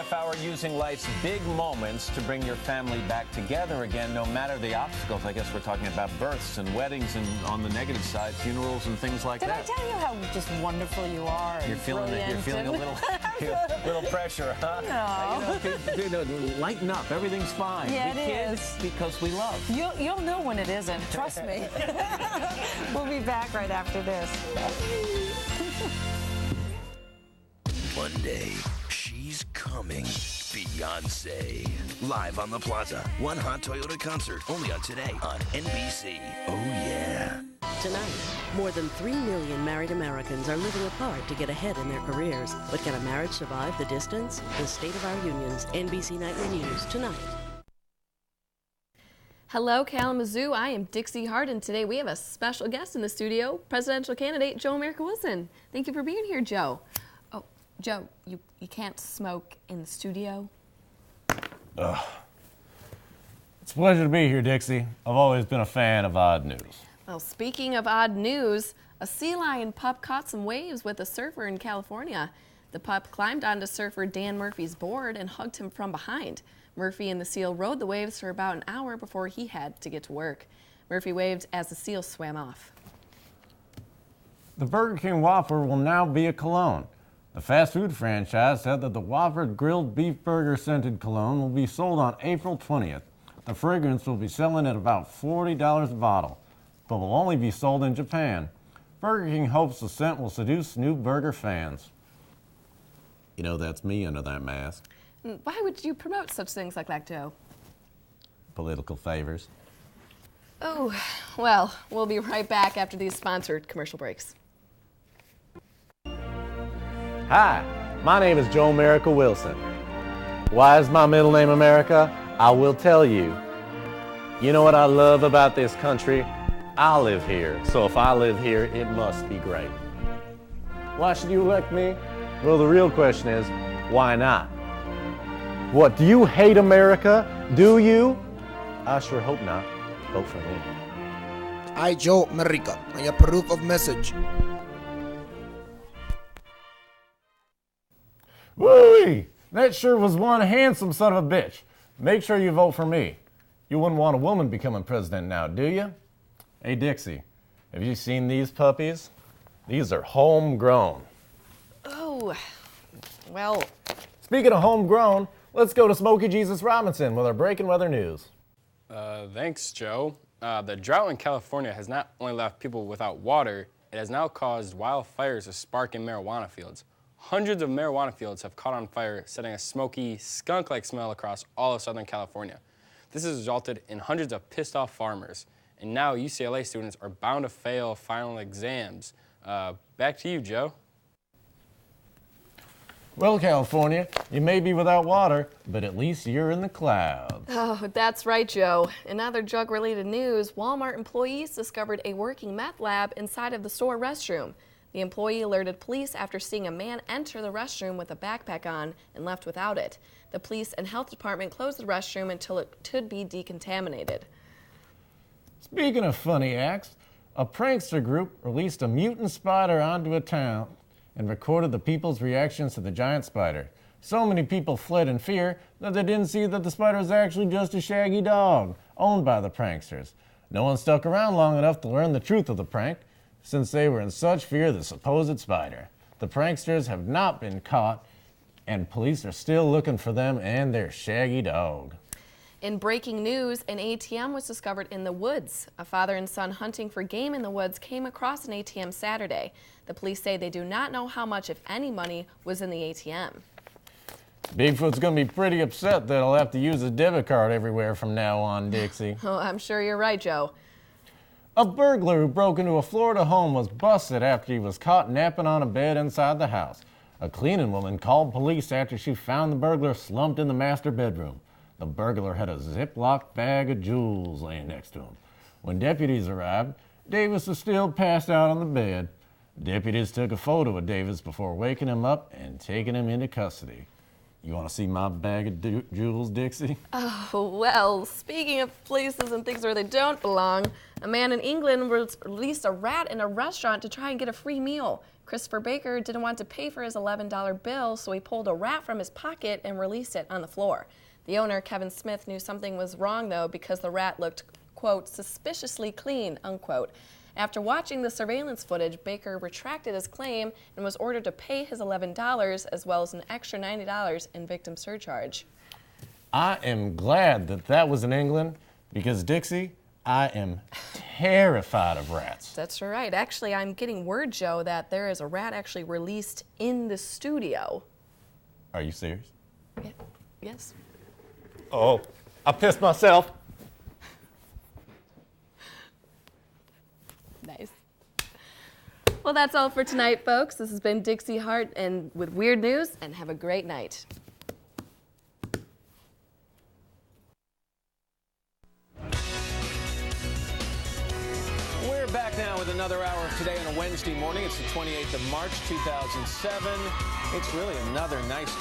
half hour using life's big moments to bring your family back together again, no matter the obstacles. I guess we're talking about births and weddings and, on the negative side, funerals and things like that. Did I tell you how just wonderful you are? You're feeling it. You're feeling a little pressure, huh? No. Lighten up. Everything's fine. Yeah, we it kids is. Because we love. You'll know when it isn't. Trust me. We'll be back right after this. One day, she's coming. Beyonce. Live on the Plaza. One hot Toyota concert. Only on Today on NBC. Oh, yeah. Tonight, more than 3 million married Americans are living apart to get ahead in their careers. But can a marriage survive the distance? The State of Our Unions, NBC Nightly News, tonight. Hello, Kalamazoo. I am Dixie Hart, and today we have a special guest in the studio, presidential candidate Joe America Wilson. Thank you for being here, Joe. Oh, Joe, you can't smoke in the studio? It's a pleasure to be here, Dixie. I've always been a fan of odd news. Well, speaking of odd news, a sea lion pup caught some waves with a surfer in California. The pup climbed onto surfer Dan Murphy's board and hugged him from behind. Murphy and the seal rode the waves for about an hour before he had to get to work. Murphy waved as the seal swam off. The Burger King Whopper will now be a cologne. The fast food franchise said that the Whopper grilled beef burger scented cologne will be sold on April 20th. The fragrance will be selling at about $40 a bottle, but will only be sold in Japan. Burger King hopes the scent will seduce new burger fans. You know, that's me under that mask. Why would you promote such things like that, Joe? Political favors. Oh, well, we'll be right back after these sponsored commercial breaks. Hi, my name is Joe America Wilson. Why is my middle name America? I will tell you. You know what I love about this country? I live here, so if I live here, it must be great. Why should you elect me? Well, the real question is, why not? What, do you hate America? Do you? I sure hope not. Vote for me. I, Joe America. I approve of message. Woo-wee! That sure was one handsome son of a bitch. Make sure you vote for me. You wouldn't want a woman becoming president now, do you? Hey, Dixie, have you seen these puppies? These are homegrown. Oh, well. Speaking of homegrown, let's go to Smokey Jesus Robinson with our breaking weather news. Thanks, Joe. The drought in California has not only left people without water, it has now caused wildfires to spark in marijuana fields. Hundreds of marijuana fields have caught on fire, setting a smoky, skunk-like smell across all of Southern California. This has resulted in hundreds of pissed-off farmers, and now UCLA students are bound to fail final exams. Back to you, Joe. Well, California, you may be without water, but at least you're in the clouds. Oh, that's right, Joe. In other drug-related news, Walmart employees discovered a working meth lab inside of the store restroom. The employee alerted police after seeing a man enter the restroom with a backpack on and left without it. The police and health department closed the restroom until it could be decontaminated. Speaking of funny acts, a prankster group released a mutant spider onto a town and recorded the people's reactions to the giant spider. So many people fled in fear that they didn't see that the spider was actually just a shaggy dog owned by the pranksters. No one stuck around long enough to learn the truth of the prank, since they were in such fear of the supposed spider. The pranksters have not been caught, and police are still looking for them and their shaggy dog. In breaking news, an ATM was discovered in the woods. A father and son hunting for game in the woods came across an ATM Saturday. The police say they do not know how much, if any, money was in the ATM. Bigfoot's going to be pretty upset that he'll have to use a debit card everywhere from now on, Dixie. Oh, I'm sure you're right, Joe. A burglar who broke into a Florida home was busted after he was caught napping on a bed inside the house. A cleaning woman called police after she found the burglar slumped in the master bedroom. The burglar had a Ziploc bag of jewels laying next to him. When deputies arrived, Davis was still passed out on the bed. Deputies took a photo of Davis before waking him up and taking him into custody. You want to see my bag of jewels, Dixie? Oh, well, speaking of places and things where they don't belong, a man in England released a rat in a restaurant to try and get a free meal. Christopher Baker didn't want to pay for his $11 bill, so he pulled a rat from his pocket and released it on the floor. The owner, Kevin Smith, knew something was wrong, though, because the rat looked, quote, suspiciously clean, unquote. After watching the surveillance footage, Baker retracted his claim and was ordered to pay his $11 as well as an extra $90 in victim surcharge. I am glad that was in England because, Dixie, I am terrified of rats. That's right. Actually, I'm getting word, Joe, that there is a rat actually released in the studio. Are you serious? Yeah. Yes. Oh, I pissed myself. Nice. Well, that's all for tonight, folks. This has been Dixie Hart and with Weird News, and have a great night. We're back now with another hour of Today on a Wednesday morning. It's the 28th of March, 2007. It's really another nice day.